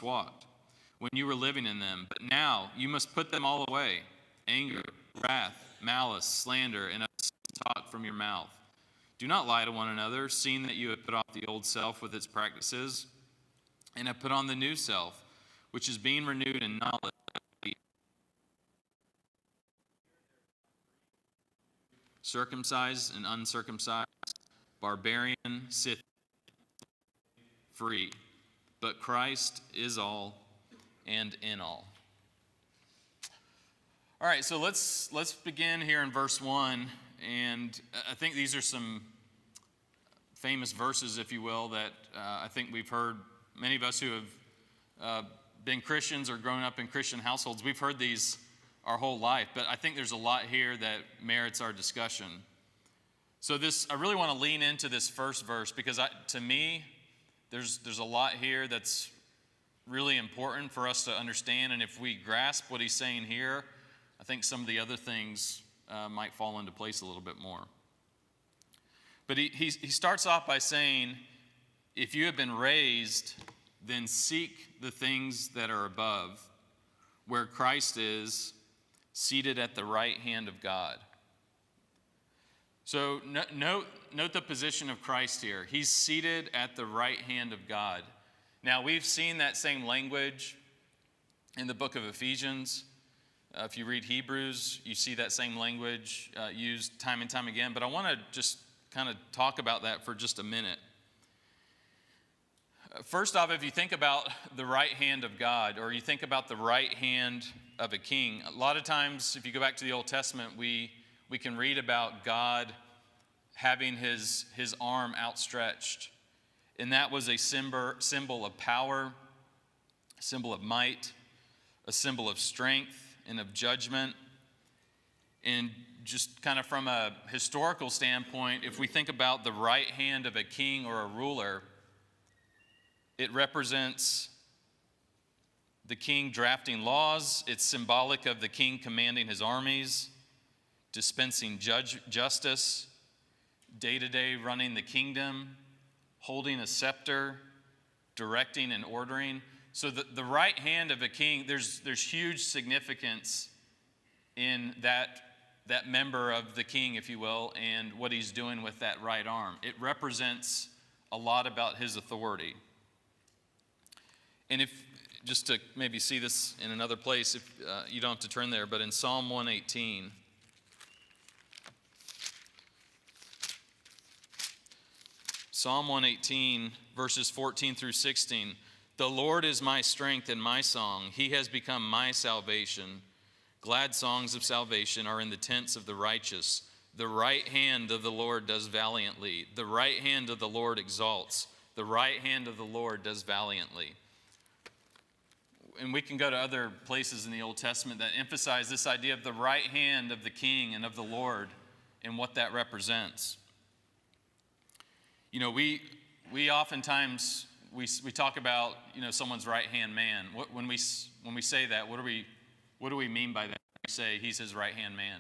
walked when you were living in them. But now you must put them all away: anger, wrath, malice, slander, and obscene talk from your mouth. Do not lie to one another, seeing that you have put off the old self with its practices, and have put on the new self, which is being renewed in knowledge. Circumcised and uncircumcised, barbarian, Scythian, free, but Christ is all and in all. All right, so let's begin here in verse 1, and I think these are some famous verses, if you will, that I think we've heard. Many of us who have been Christians or grown up in Christian households, we've heard these our whole life, but I think there's a lot here that merits our discussion. So I really want to lean into this first verse because to me, there's a lot here that's really important for us to understand, and if we grasp what he's saying here, I think some of the other things might fall into place a little bit more. But he starts off by saying, if you have been raised, then seek the things that are above, where Christ is, seated at the right hand of God. So note the position of Christ here. He's seated at the right hand of God. Now, we've seen that same language in the book of Ephesians. If you read Hebrews, you see that same language used time and time again. But I want to just kind of talk about that for just a minute. First off, if you think about the right hand of God, or you think about the right hand of a king, a lot of times, if you go back to the Old Testament, we can read about God having his arm outstretched. And that was a symbol of power, a symbol of might, a symbol of strength and of judgment. And just kind of from a historical standpoint, if we think about the right hand of a king or a ruler, it represents the king drafting laws. It's symbolic of the king commanding his armies, dispensing justice, day-to-day running the kingdom, holding a scepter, directing and ordering. So the right hand of a king, there's huge significance in that member of the king, if you will, and what he's doing with that right arm. It represents a lot about his authority. And if, just to maybe see this in another place, if you don't have to turn there, but in Psalm 118, Psalm 118, verses 14 through 16, the Lord is my strength and my song. He has become my salvation. Glad songs of salvation are in the tents of the righteous. The right hand of the Lord does valiantly. The right hand of the Lord exalts. The right hand of the Lord does valiantly. And we can go to other places in the Old Testament that emphasize this idea of the right hand of the king and of the Lord and what that represents. You know, we oftentimes we talk about, you know, someone's right hand man. When we say that, what do we mean by that? We say he's his right hand man.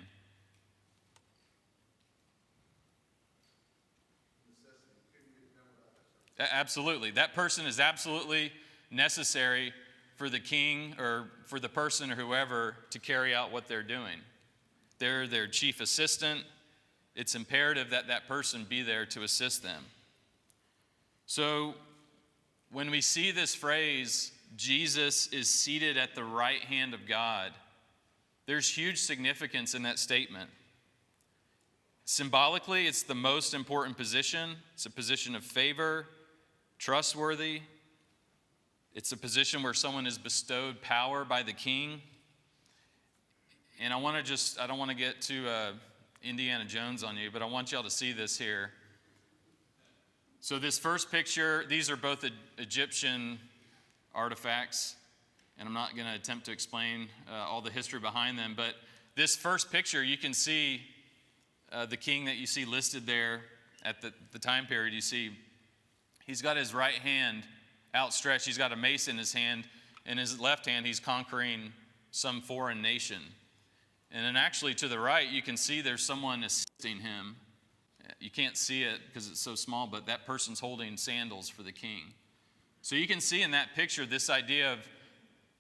Absolutely, that person is absolutely necessary for the king or for the person or whoever to carry out what they're doing. They're their chief assistant. It's imperative that that person be there to assist them. So when we see this phrase, Jesus is seated at the right hand of God, there's huge significance in that statement. Symbolically, it's the most important position. It's a position of favor, trustworthy. It's a position where someone is bestowed power by the king. And I don't want to get too Indiana Jones on you, but I want y'all to see this here. So this first picture, these are both Egyptian artifacts, and I'm not going to attempt to explain all the history behind them, but this first picture, you can see the king that you see listed there at the time period. You see he's got his right hand outstretched. He's got a mace in his hand. In his left hand, he's conquering some foreign nation. And then actually to the right, you can see there's someone assisting him. You can't see it because it's so small, but that person's holding sandals for the king. So you can see in that picture this idea of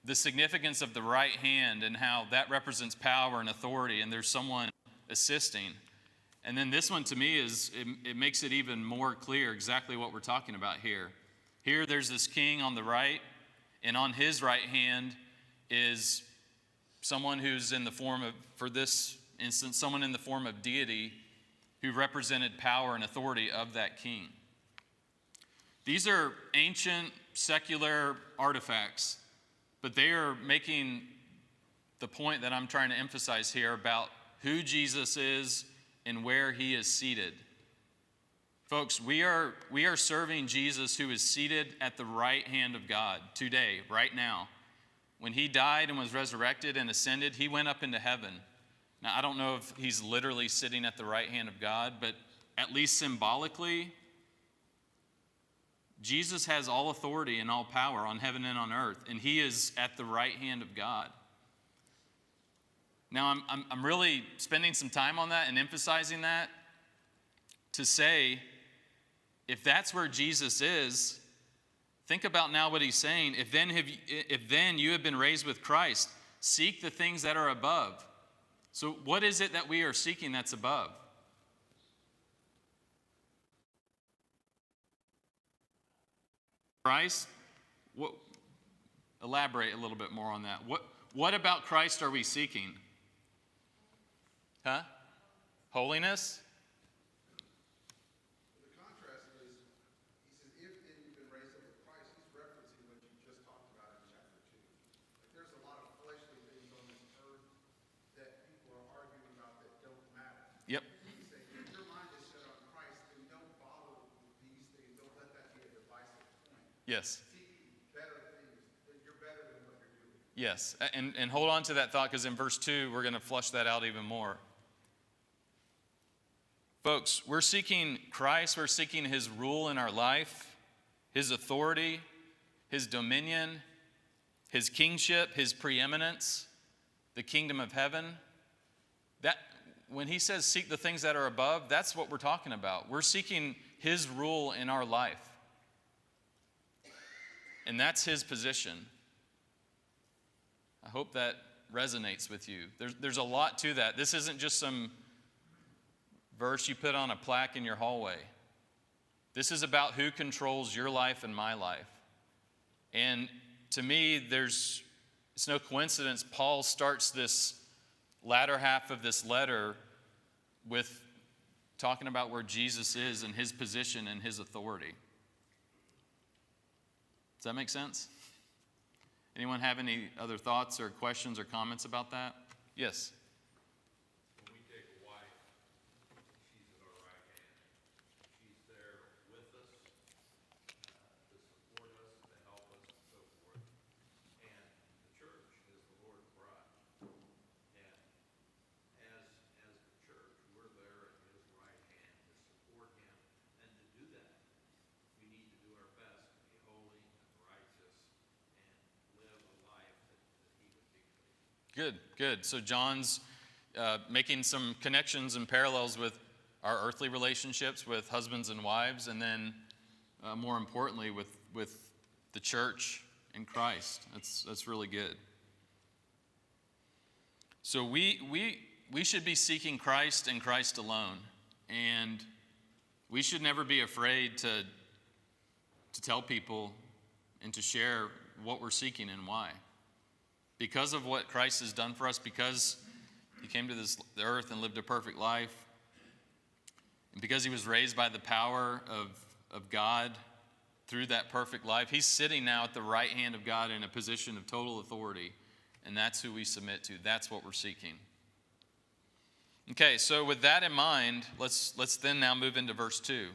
the significance of the right hand and how that represents power and authority, and there's someone assisting. And then this one to me it makes it even more clear exactly what we're talking about here. Here there's this king on the right, and on his right hand is someone who's in the form of, for this instance, someone in the form of deity who represented power and authority of that king. These are ancient secular artifacts, but they are making the point that I'm trying to emphasize here about who Jesus is and where he is seated. Folks, we are serving Jesus, who is seated at the right hand of God today, right now. When he died and was resurrected and ascended, he went up into heaven. Now, I don't know if he's literally sitting at the right hand of God, but at least symbolically, Jesus has all authority and all power on heaven and on earth, and he is at the right hand of God. Now, I'm really spending some time on that and emphasizing that to say, if that's where Jesus is, think about now what he's saying. If then you have been raised with Christ, seek the things that are above. So what is it that we are seeking that's above? Christ? Elaborate a little bit more on that. What about Christ are we seeking? Huh? Holiness? The contrast is, he says, if then you've been raised up with Christ, he's referencing what you just talked about in chapter 2. Like, there's a lot of fleshly things on this earth that people are arguing about that don't matter. Yep. He's saying, if your mind is set on Christ, then don't bother with these things. Don't let that be a divisive point. Yes. Seek better things. You're better than what you're doing. Yes. And hold on to that thought, because in verse 2, we're going to flush that out even more. Folks, we're seeking Christ. We're seeking his rule in our life, his authority, his dominion, his kingship, his preeminence, the kingdom of heaven. That, when he says seek the things that are above, that's what we're talking about. We're seeking his rule in our life. And that's his position. I hope that resonates with you. There's a lot to that. This isn't just some verse you put on a plaque in your hallway. This is about who controls your life and my life. And to me, it's no coincidence Paul starts this latter half of this letter with talking about where Jesus is and his position and his authority. Does that make sense? Anyone have any other thoughts or questions or comments about that? Yes. Good. So John's making some connections and parallels with our earthly relationships with husbands and wives, and then more importantly with the church in Christ. That's really good. So we should be seeking Christ and Christ alone, and we should never be afraid to tell people and to share what we're seeking and why. Because of what Christ has done for us, because he came to this earth and lived a perfect life, and because he was raised by the power of God through that perfect life, he's sitting now at the right hand of God in a position of total authority, and that's who we submit to. That's what we're seeking. Okay, so with that in mind, let's then now move into verse 2.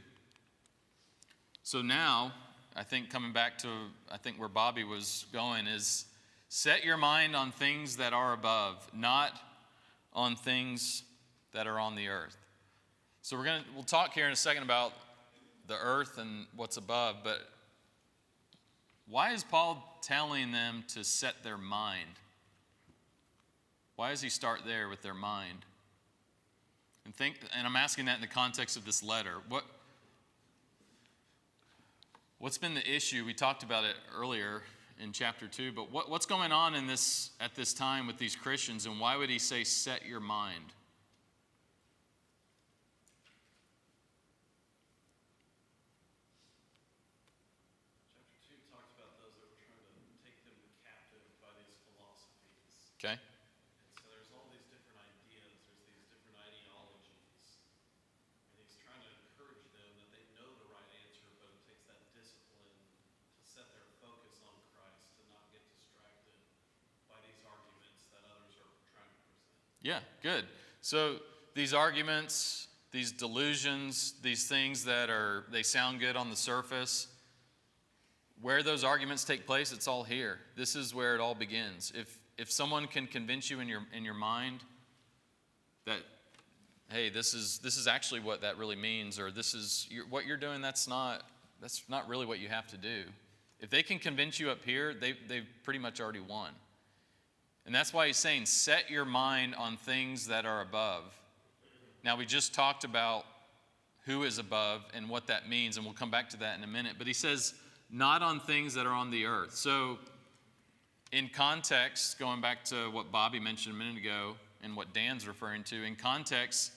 So now, I think coming back to where Bobby was going is, set your mind on things that are above, not on things that are on the earth. So we'll talk here in a second about the earth and what's above, but why is Paul telling them to set their mind? Why does he start there with their mind? And I'm asking that in the context of this letter. What's been the issue? We talked about it earlier in chapter 2, but what's going on in this at this time with these Christians, and why would he say, set your mind? Chapter 2 talks about those that were trying to take them captive by these philosophies. Okay? And so there's all these different ideas, there's these different ideologies. And he's trying to encourage them that they know the right answer, but it takes that discipline to set their focus on Christ, to not get distracted by these arguments that others are trying to present. Yeah, good. So these arguments, these delusions, these things that they sound good on the surface, where those arguments take place, it's all here. This is where it all begins. If someone can convince you in your mind that, hey, this is actually what that really means, or this is what you're doing, that's not really what you have to do. If they can convince you up here, they've pretty much already won. And that's why he's saying, set your mind on things that are above. Now, we just talked about who is above and what that means, and we'll come back to that in a minute. But he says, not on things that are on the earth. So, in context, going back to what Bobby mentioned a minute ago and what Dan's referring to, in context,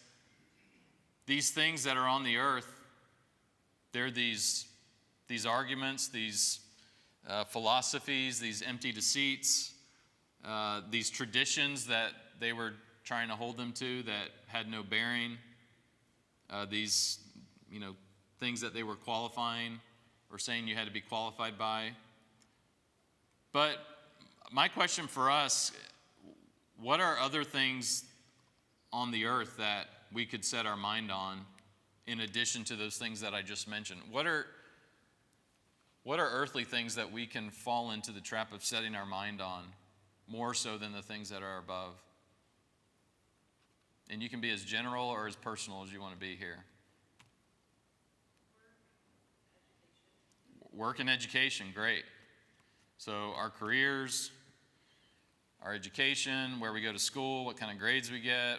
these things that are on the earth, they're these arguments, these philosophies, these empty deceits, these traditions that they were trying to hold them to that had no bearing, these things that they were qualifying or saying you had to be qualified by. But my question for us, what are other things on the earth that we could set our mind on in addition to those things that I just mentioned? What are earthly things that we can fall into the trap of setting our mind on more so than the things that are above? And you can be as general or as personal as you want to be here. Work and education, great. So our careers, our education, where we go to school, what kind of grades we get,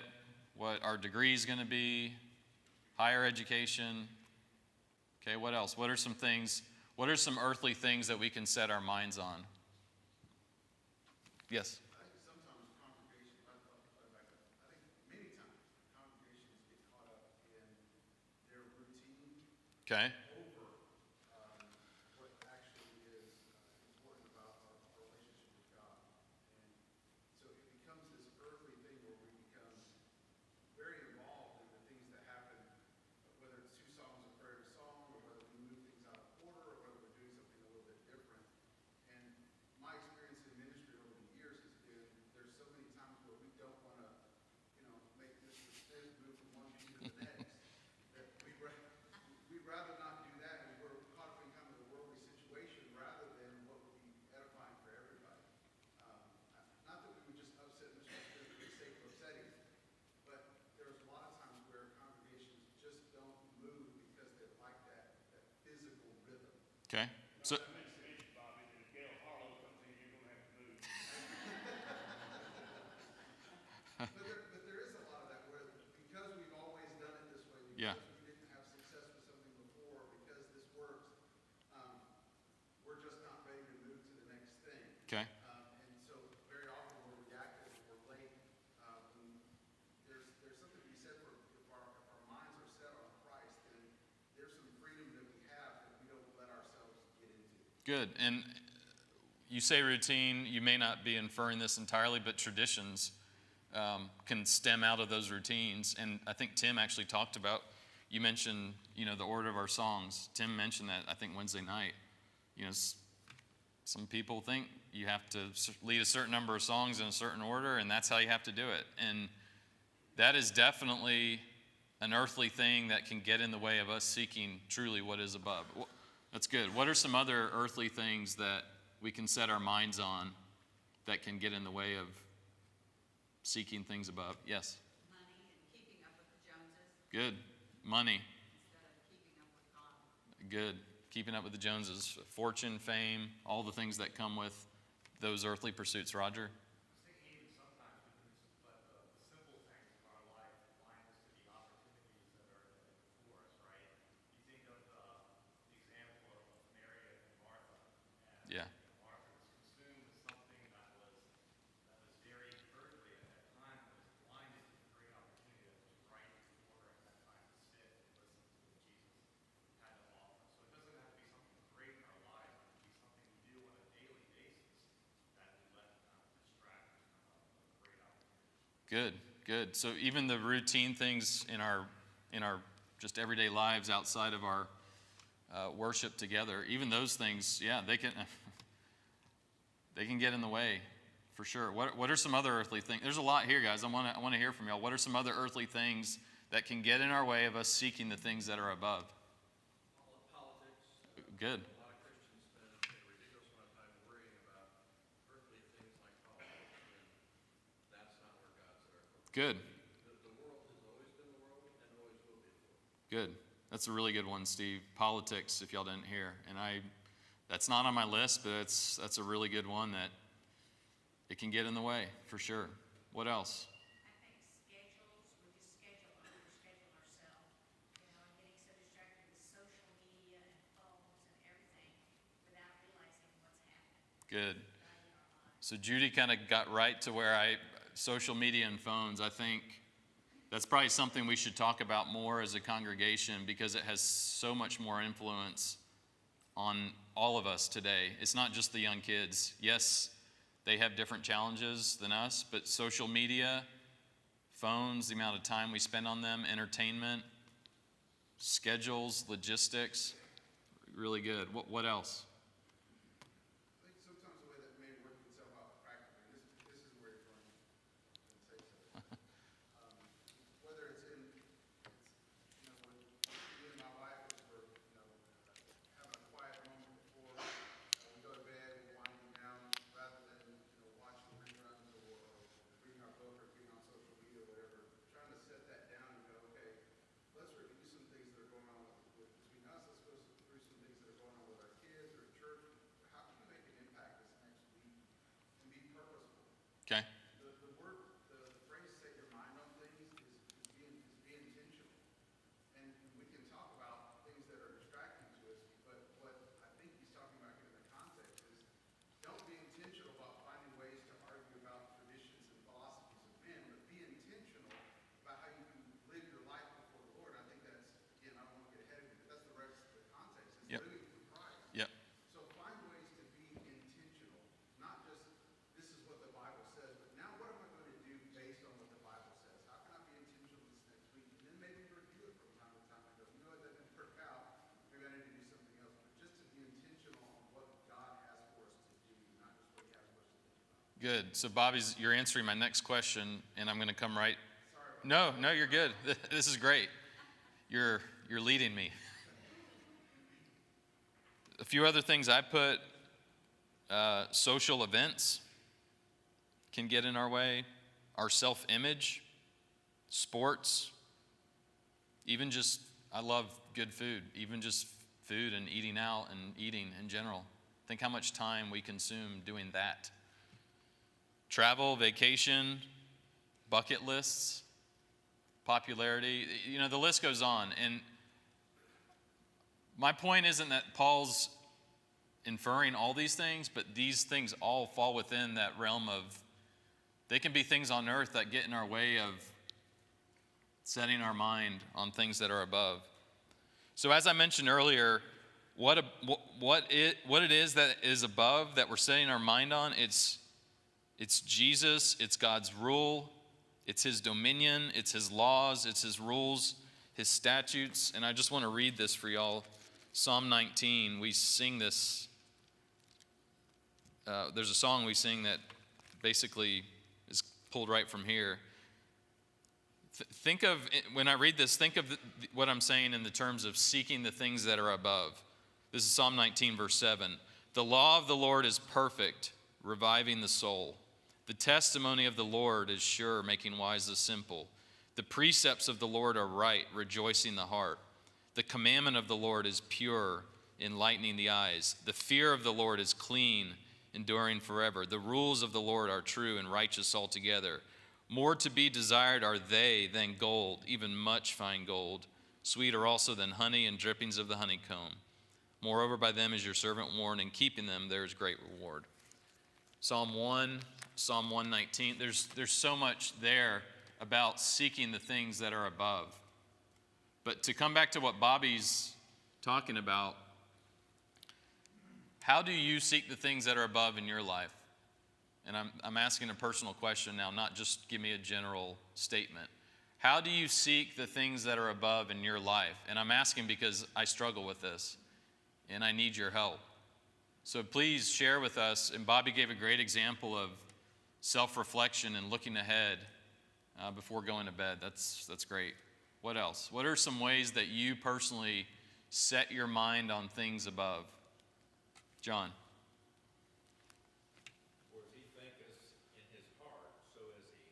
what our degree is going to be, higher education. Okay, what else? What are some things, what are some earthly things that we can set our minds on? Yes? I think sometimes congregations, I think many times congregations get caught up in their routine Okay. over what actually is important about our relationship with God. And so it becomes this earthly thing where we become very involved in the things that happen, whether it's 2 songs of prayer to song, or whether we move things out of order, or whether we're doing something a little bit different. And my experience in ministry over the years has been there's so many times where we don't want to, make Mr. Smith move from one pew to the next. That we'd rather not do that, and we're caught up in kind of the worldly situation rather than what would be edifying for everybody. Not that we would just upset Mr. Smith for the sake of upsetting him, but there's a lot of times where congregations just don't move because they like that physical rhythm. Okay. So But there is a lot of that where, because we've always done it this way, Yeah. because we didn't have success with something before, because this works, we're just not ready to move to the next thing. okay. And so very often we're reactive, we're late. When there's something to be said for if our minds are set on Christ, then there's some freedom that we have that we don't let ourselves get into. Good. And you say routine, you may not be inferring this entirely, but traditions can stem out of those routines. And I think Tim actually talked about, you mentioned, the order of our songs. Tim mentioned that, I think, Wednesday night. Some people think you have to lead a certain number of songs in a certain order, and that's how you have to do it. And that is definitely an earthly thing that can get in the way of us seeking truly what is above. That's good. What are some other earthly things that we can set our minds on that can get in the way of seeking things above? Yes? Money and keeping up with the Joneses Good. Money. instead of keeping up with God. Good. Keeping up with the Joneses. Fortune, fame, all the things that come with those earthly pursuits. Roger? I think even sometimes we can just let the simple things in our life blind us to the opportunities that are before us, right? You think of the example of Mary Good, good. So even the routine things in our just everyday lives outside of our worship together, even those things, yeah, they can get in the way, for sure. What are some other earthly things? There's a lot here, guys. I want to hear from y'all. What are some other earthly things that can get in our way of us seeking the things that are above? Politics. Good. A lot of Christians spend a ridiculous amount of time worrying about earthly things like politics, and that's not where God's at our focus. Good. The world has always been the world and always will be the world. Good. That's a really good one, Steve. Politics, if y'all didn't hear. And that's not on my list, but that's a really good one that it can get in the way, for sure. What else? I think schedules, we just overschedule ourselves, and getting so distracted with social media and phones and everything without realizing what's happening Good. in our lives. So Judy kind of got right to where social media and phones, I think that's probably something we should talk about more as a congregation because it has so much more influence on all of us today. It's not just the young kids. Yes, they have different challenges than us, but social media, phones, the amount of time we spend on them, entertainment, schedules, logistics, really good. What else? I think sometimes the way that may work itself out practically, this is where you're going to say so. Whether it's in, when me and my wife, as we're, having a quiet moment before we go to bed, we're winding down, rather than, watching reruns or reading our book or being on social media or whatever, trying to set that down and go, okay, let's review some things that are going on between us. Let's go through some things that are going on with our kids or church. How can we make an impact this next week and be purposeful? Okay. The phrase "set your mind on things" is be intentional. And we can talk about things that are distracting to us, but what I think he's talking about here in the context is don't be intentional about finding ways to argue about traditions and philosophies of men, but be intentional about how you can live your life before the Lord. I think that's, again, I don't want to get ahead of you, but that's the rest of the context. It's Yep. living for Christ. Yep. So find ways to be intentional, not just this is what the Bible says, but now what am I going to do based on what the Bible says? How can I be intentional this next week? And then maybe review it from time to time and go, that didn't work out. Maybe I need to do something else. But just to be intentional on what God has for us to do, not just what He has for us to think about. Good. So Bobby's, you're answering my next question, and I'm going to come right. No, you're good. This is great. You're leading me. A few other things I put, social events can get in our way, our self-image, sports, even just, I love good food, even just food and eating out and eating in general. Think how much time we consume doing that. Travel, vacation, bucket lists, popularity, the list goes on. And my point isn't that Paul's inferring all these things, but these things all fall within that realm of, they can be things on earth that get in our way of setting our mind on things that are above. So as I mentioned earlier, what it is that is above that we're setting our mind on, it's Jesus, it's God's rule, it's His dominion, it's His laws, it's His rules, His statutes. And I just want to read this for y'all. Psalm 19, we sing this. There's a song we sing that basically is pulled right from here. Think of, when I read this, think of what I'm saying in the terms of seeking the things that are above. This is Psalm 19, verse 7. The law of the Lord is perfect, reviving the soul. The testimony of the Lord is sure, making wise the simple. The precepts of the Lord are right, rejoicing the heart. The commandment of the Lord is pure, enlightening the eyes. The fear of the Lord is clean, enduring forever. The rules of the Lord are true and righteous altogether. More to be desired are they than gold, even much fine gold. Sweeter also than honey and drippings of the honeycomb. Moreover, by them is your servant warned, and keeping them there is great reward. Psalm 1, Psalm 119, there's so much there about seeking the things that are above. But to come back to what Bobby's talking about, how do you seek the things that are above in your life? and I'm asking a personal question now, not just give me a general statement. How do you seek the things that are above in your life? And I'm asking because I struggle with this, and I need your help. So please share with us, and Bobby gave a great example of self-reflection and looking ahead before going to bed. That's great. What else? What are some ways that you personally set your mind on things above? John. For as he thinketh in his heart, so is he.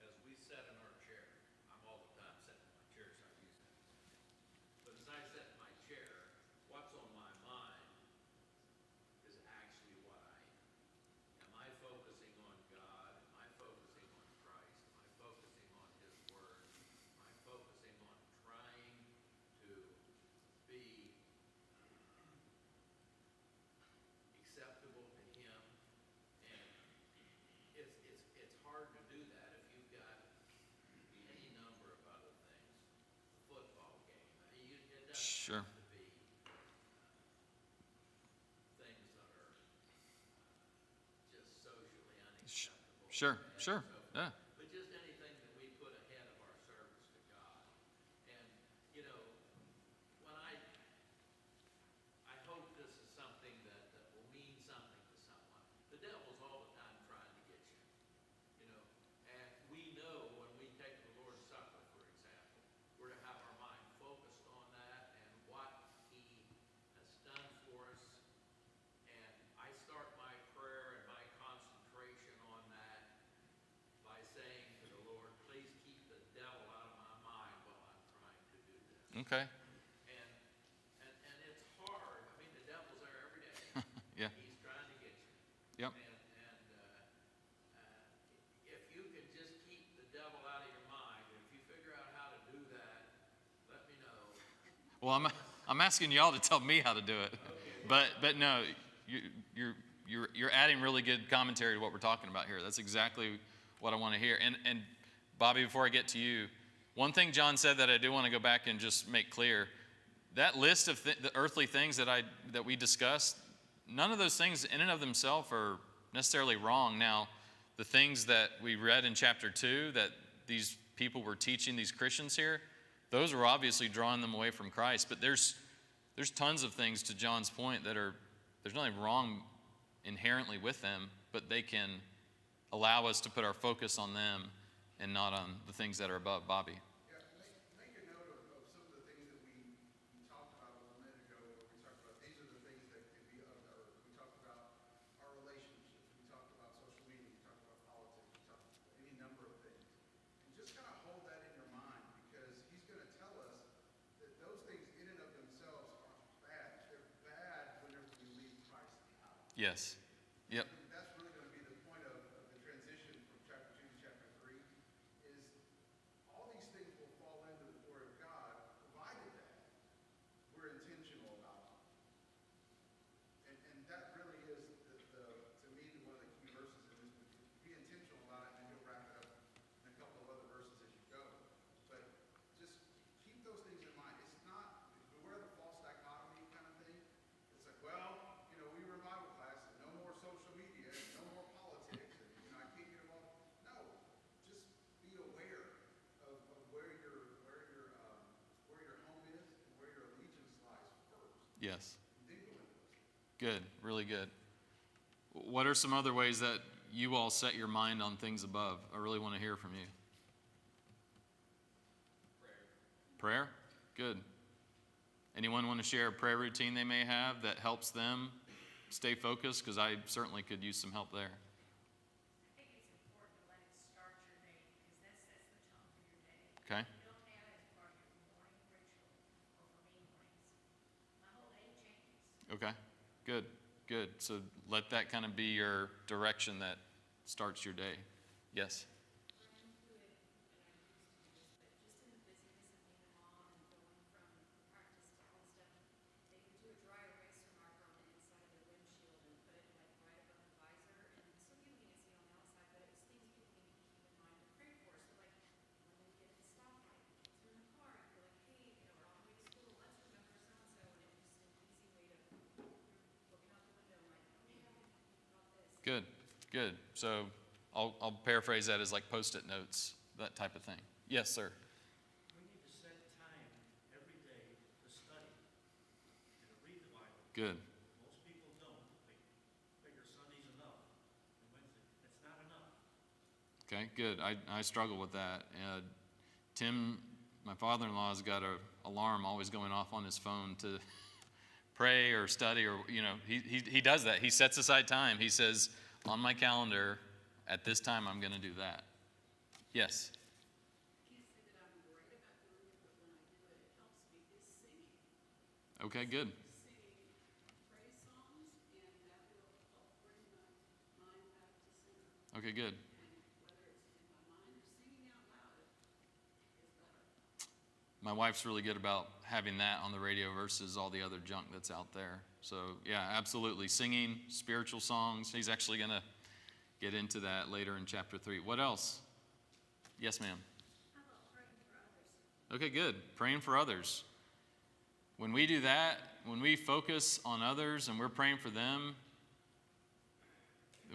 As we sit in our chair, I'm all the time sitting in my chair, so I use that. But as I sit in my chair, what's on my mind is actually what I am. Am I focusing on God? Am I focusing on Christ? Am I focusing on his word? Am I focusing on trying to be acceptable to him? And it's hard to do that if you've got any number of other things. The football game. It doesn't Sure. have to be things that are just socially unacceptable. Sure, and sure, so forth. yeah. But just anything that we put ahead of our service to God. And, you know, when I hope this is something that will mean something to someone. The devil's all the time trying to get you know. And we know when we take the Lord's Supper, for example, we're to have our mind focused on that and what he has done for us. And I start my prayer and my concentration on that by saying to the Lord, please keep the devil out of my mind while I'm trying to do this. Okay. And it's hard. I mean, the devil's there every day. Yeah. He's trying to get you. Yep. And if you can just keep the devil out of your mind, and if you figure out how to do that, let me know. Well, I'm asking y'all to tell me how to do it. But no, you're adding really good commentary to what we're talking about here. That's exactly what I want to hear. And Bobby, before I get to you, one thing John said that I do want to go back and just make clear, that list of the earthly things that we discussed, none of those things in and of themselves are necessarily wrong. Now, the things that we read in chapter 2 that these people were teaching these Christians here, those were obviously drawing them away from Christ. But there's tons of things, to John's point, there's nothing wrong inherently with them, but they can allow us to put our focus on them and not on the things that are above. Bobby. Yeah, make a note of some of the things that we talked about a little minute ago, where we talked about these are the things that could be of the earth. We talked about our relationships, we talked about social media, we talked about politics, we talked about any number of things. And just kind of hold that in your mind, because he's going to tell us that those things in and of themselves aren't bad. They're bad whenever we leave Christ out. Yes. Yep. That's really going to be the point of the transition from chapter 2 to chapter 3, is all these things will fall into the glory of God, provided that we're intentional about them. And that really is, to me, one of the key verses in this. Be intentional about it, and he'll wrap it up in a couple of other verses as you go. But just keep those things in mind. It's not, beware the false dichotomy kind of thing. It's like, well, we were in Bible class, and no more social media, and no more politics, and I can't get involved. No, just be aware of where your home is and where your allegiance lies first. Yes. And then go into those. Good. Really good. What are some other ways that you all set your mind on things above? I really want to hear from you. Prayer? Good. Anyone want to share a prayer routine they may have that helps them stay focused? Because I certainly could use some help there. I think it's important to let it start your day, because that sets the tone for your day. Okay? If you don't have it as part of your morning ritual, or for me, mornings, my whole day changes. Okay. Good. Good. So let that kind of be your direction that starts your day. Yes? Ryan do it, and I used to do this, but just in the busyness of being a mom and going from practice to all stuff, they would do a dry eraser marker on the inside of their windshield and put it like right above the visor, and so people can't see on the outside, but it was things people need to keep in mind and pray for. So like when they get at the stoplight, if you're in the car, you're like, hey, we're on the way to school, let's remember so-and-so, and it was just an easy way to, you're looking out the window like, oh yeah, we can think about this. Good. Good. So I'll paraphrase that as like Post-it notes, that type of thing. Yes, sir. We need to set time every day to study and to read the Bible. Good. Most people don't. They figure Sunday's enough and Wednesday. It's not enough. Okay, good. I struggle with that. Tim, my father-in-law, has got an alarm always going off on his phone to pray or study, or, he does that. He sets aside time. He says, on my calendar, at this time, I'm going to do that. Yes. I can't say that I'm great about doing it, but when I do it, it helps me is singing. Okay, good. Singing praise songs, and that will help bring my mind back to center. Okay, good. And whether it's in my mind or singing out loud, it is better. My wife's really good about having that on the radio versus all the other junk that's out there. So, yeah, absolutely. Singing spiritual songs. He's actually going to get into that later in chapter 3. What else? Yes, ma'am. How about praying for others? Okay, good. Praying for others. When we do that, when we focus on others and we're praying for them,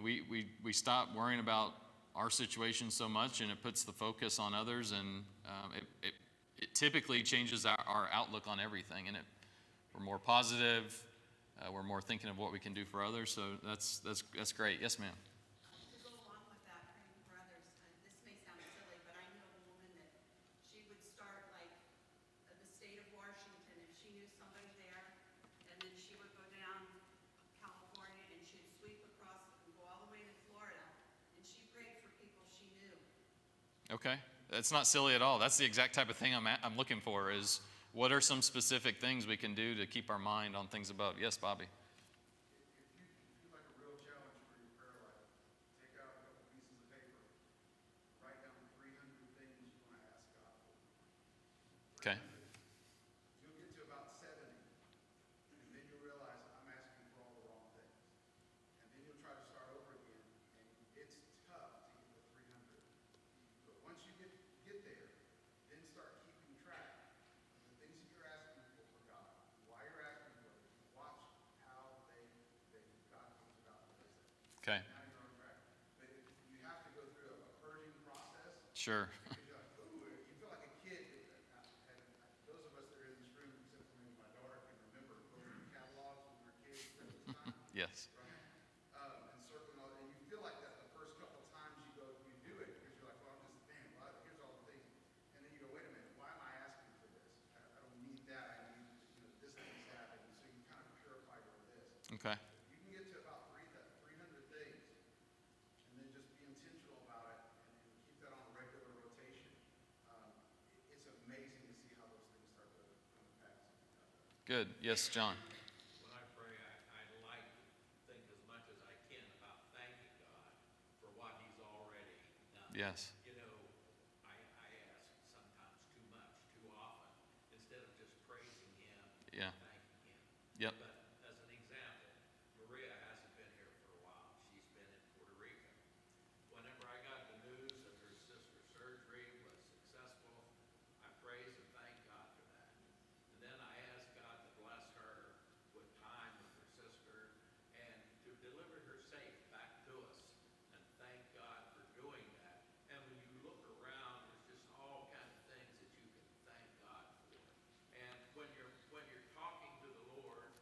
we stop worrying about our situation so much, and it puts the focus on others, and it typically changes our outlook on everything, and we're more positive, we're more thinking of what we can do for others, so that's great. Yes, ma'am. To go along with that, praying for others, this may sound silly, but I know a woman that she would start like the state of Washington, if she knew somebody there, and then she would go down California and she'd sweep across and go all the way to Florida, and she prayed for people she knew. Okay. That's not silly at all. That's the exact type of thing I'm looking for, is what are some specific things we can do to keep our mind on things above? Yes, Bobby. If you feel like a real challenge for your prayer life, take out a couple pieces of paper, write down 300 things you want to ask God for. Okay. You'll get to about 70, and then you'll realize I'm asking for all the wrong things. And then you'll try to start over again, and it's tough to get to 300. But once you get there, then start keeping track of the things that you're asking for God, why you're asking for it. Watch how God comes about to those things. Okay. Now you're on track. But you have to go through a purging process. Sure. Because you're like, ooh, you feel like a kid. And those of us that are in this room, except for maybe my daughter, can remember going through catalogs when we were kids at this time. Yes. Right? And circling all, and you feel like that the first couple of times you do it, because you're like, well, I'm just, here's all the things. And then you go, wait a minute, why am I asking for this? I don't need that. I need, this thing's happening. So you kind of purify your list. Okay. You can get to about 300 things, and then just be intentional about it, and keep that on a regular rotation. It's amazing to see how those things start to come to pass. Good. Yes, John. When I pray, I like to think as much as I can about thanking God for what He's already done. Yes. You know, I ask sometimes too much, too often, instead of just praising Him Yeah. and thanking Him. Yep. But as an example, Maria hasn't been here for a while. She's been in Puerto Rico. Whenever I got the news that her sister's surgery was successful, I praise and thank God for that. And then I ask God to bless her with time with her sister and to deliver her safe back to us. And thank God for doing that. And when you look around, there's just all kinds of things that you can thank God for. And when you're talking to the Lord,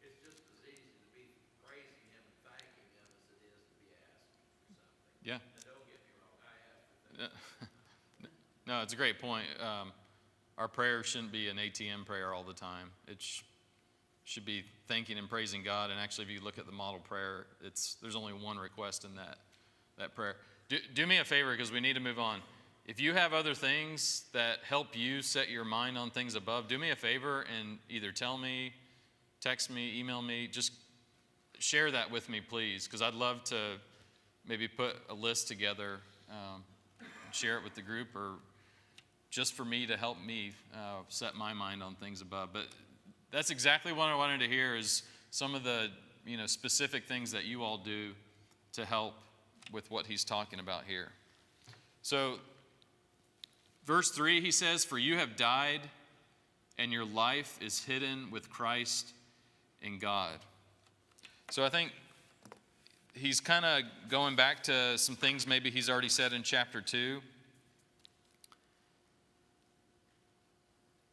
it's just as easy to be praising Him and thanking Him as it is to be asking for something. Yeah. And don't get me wrong, I ask for things. No, it's a great point. Our prayer shouldn't be an ATM prayer all the time. It should be thanking and praising God. And actually, if you look at the model prayer, there's only one request in that prayer. Do me a favor, because we need to move on. If you have other things that help you set your mind on things above, do me a favor and either tell me, text me, email me, just share that with me, please, because I'd love to maybe put a list together, share it with the group, or just for me to help me set my mind on things above. But that's exactly what I wanted to hear, is some of the specific things that you all do to help with what he's talking about here. So verse 3, he says, "For you have died, and your life is hidden with Christ in God." So I think he's kind of going back to some things maybe he's already said in chapter 2.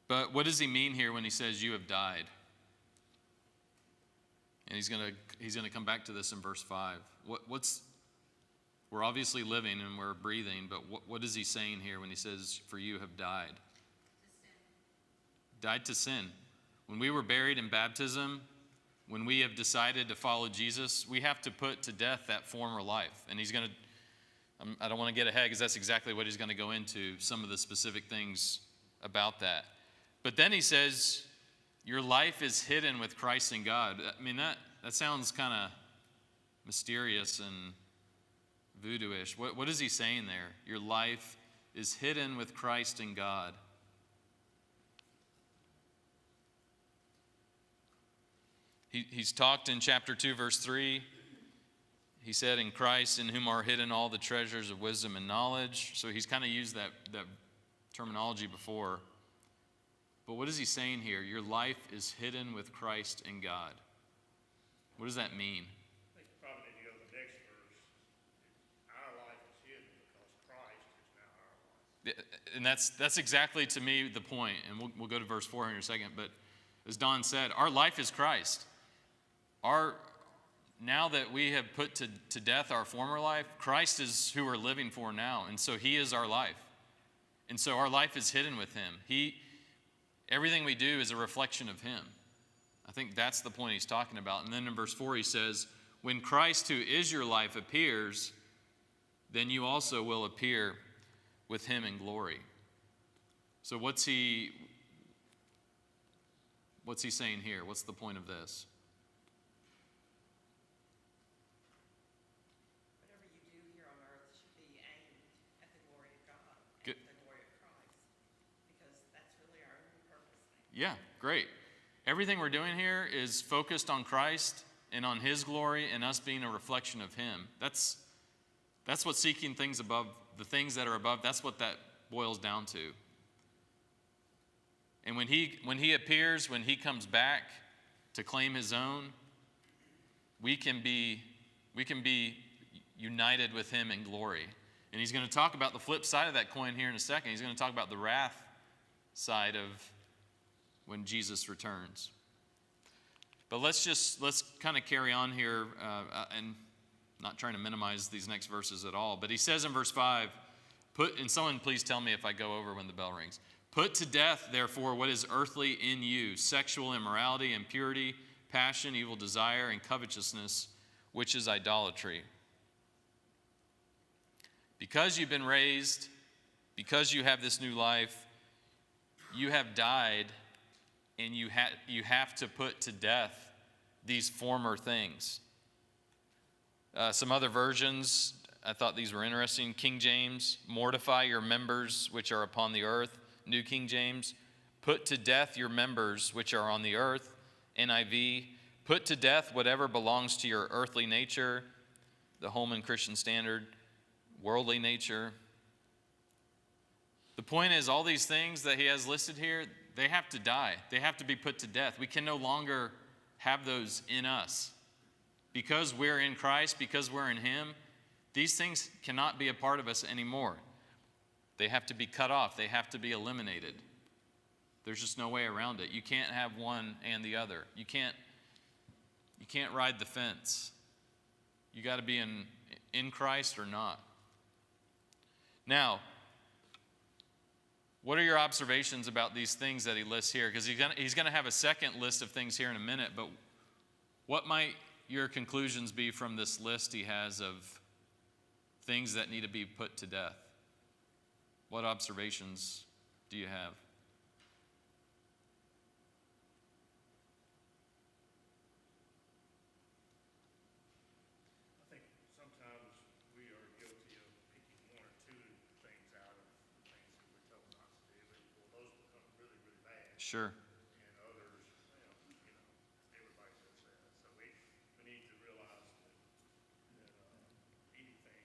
But what does he mean here when he says you have died? And he's going to come back to this in verse 5. We're obviously living and we're breathing, but what is he saying here when he says, for you have died? Died to sin. When we were buried in baptism, when we have decided to follow Jesus, we have to put to death that former life. And he's going to, I don't want to get ahead because that's exactly what he's going to go into, some of the specific things about that. But then he says, your life is hidden with Christ in God. I mean, that sounds kind of mysterious and voodoo-ish. What is he saying there? Your life is hidden with Christ in God. He's talked in chapter 2, verse 3. He said, in Christ, in whom are hidden all the treasures of wisdom and knowledge. So he's kind of used that terminology before. But what is he saying here? Your life is hidden with Christ in God. What does that mean? I think you probably need to go to the next verse. Our life is hidden because Christ is now our life. And that's exactly, to me, the point. And we'll go to verse 4 here in a second. But as Don said, our life is Christ. Now that we have put to death our former life, Christ is who we're living for now. And so he is our life. And so our life is hidden with him. Everything we do is a reflection of him. I think that's the point he's talking about. And then in verse 4 he says, when Christ, who is your life, appears, then you also will appear with him in glory. So what's he saying here? What's the point of this? Whatever you do here on earth should be aimed at the glory of God, Good. at the glory of Christ, because that's really our only purpose. Yeah, great. Everything we're doing here is focused on Christ and on his glory and us being a reflection of him. That's what seeking things above, the things that are above, that's what that boils down to. And when he appears, when he comes back to claim his own, we can be united with him in glory. And he's going to talk about the flip side of that coin here in a second. He's going to talk about the wrath side of when Jesus returns. But let's kind of carry on here, and not trying to minimize these next verses at all. But he says in verse 5, and someone please tell me if I go over when the bell rings. Put to death, therefore, what is earthly in you, sexual immorality, impurity, passion, evil desire, and covetousness, which is idolatry. Because you've been raised, because you have this new life, you have died, and you have to put to death these former things. Some other versions, I thought these were interesting. King James, mortify your members which are upon the earth. New King James, put to death your members which are on the earth. NIV, put to death whatever belongs to your earthly nature. The Holman Christian Standard, worldly nature. The point is, all these things that he has listed here, they have to die. They have to be put to death. We can no longer have those in us. Because we're in Christ, because we're in him, these things cannot be a part of us anymore. They have to be cut off. They have to be eliminated. There's just no way around it. You can't have one and the other. You can't ride the fence. You got to be in Christ or not. Now, what are your observations about these things that he lists here? Because he's going to have a second list of things here in a minute, but what might your conclusions be from this list he has of things that need to be put to death? What observations do you have? I think sometimes we are guilty of picking one or two things out of the things that we're told not to do, and those become really, really bad. Sure. And others, everybody does that. So we need to realize that anything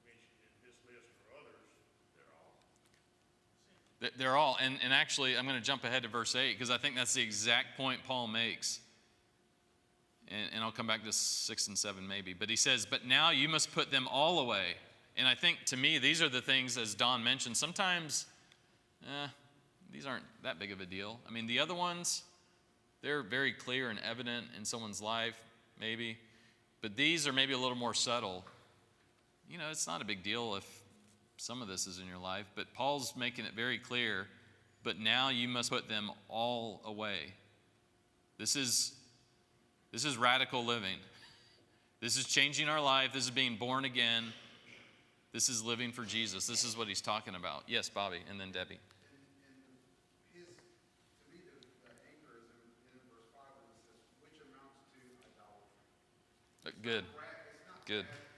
mentioned in this list for others, they're all sin. They're all, and actually, I'm going to jump ahead to verse 8 because I think that's the exact point Paul makes. and I'll come back to 6 and 7 maybe, but he says, but now you must put them all away. And I think to me, these are the things, as Don mentioned, sometimes these aren't that big of a deal. I mean, the other ones, they're very clear and evident in someone's life, maybe, but these are maybe a little more subtle. You know, it's not a big deal if some of this is in your life, but Paul's making it very clear, but now you must put them all away. This is radical living. This is changing our life. This is being born again. This is living for Jesus. This is what he's talking about. Yes, Bobby, and then Debbie. To me, the anchor is in verse 5 when it says, which amounts to idolatry. Good. It's not Good. bad.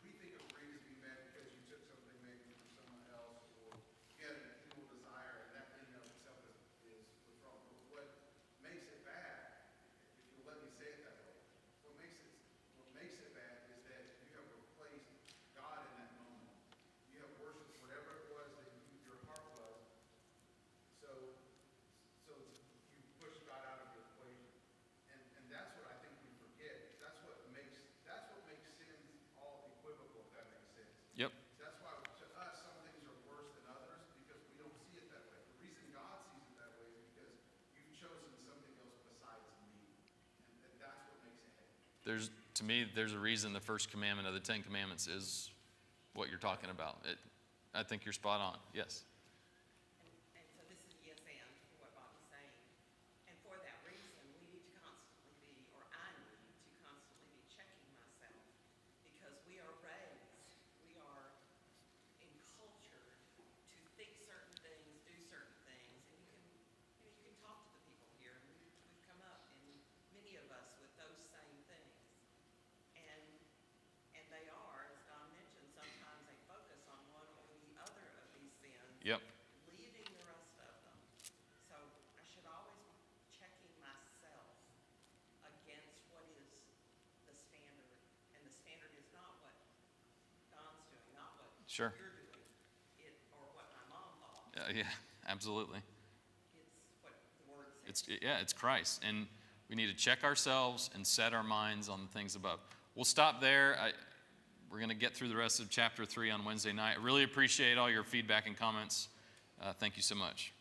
We think of greed as being bad because you took something maybe from someone else, or you had an evil desire, and that in and of itself is what's wrong. But what makes it bad, if you'll let me say it that way, what makes it bad is that you have replaced God in that moment. You have worshipped whatever it was that your heart was. So you push God out of the equation. And that's what I think we forget. That's what makes sins all equivocal, if that makes sense. Yep. That's why to us some things are worse than others because we don't see it that way. The reason God sees it that way is because you've chosen something else besides me. And that's what makes it heavy. To me, there's a reason the first commandment of the 10 Commandments is what you're talking about. I think you're spot on. Yes. And so this is yes and for what Bobby's saying. And for that reason, we need to constantly be, or I need to constantly be checking myself because we are raised, we are encultured to think certain things, do certain things, and you can talk to the people here, and we've come up, and many of us with those same things. And they are, as Don mentioned, sometimes they focus on one or the other of these sins. Yep. Leaving the rest of them. So I should always be checking myself against what is the standard. And the standard is not what Don's doing, not what Sure. you're doing, or what my mom thought. Yeah, absolutely. It's what the word says. It's Christ. And we need to check ourselves and set our minds on the things above. We'll stop there. We're going to get through the rest of chapter 3 on Wednesday night. I really appreciate all your feedback and comments. Thank you so much.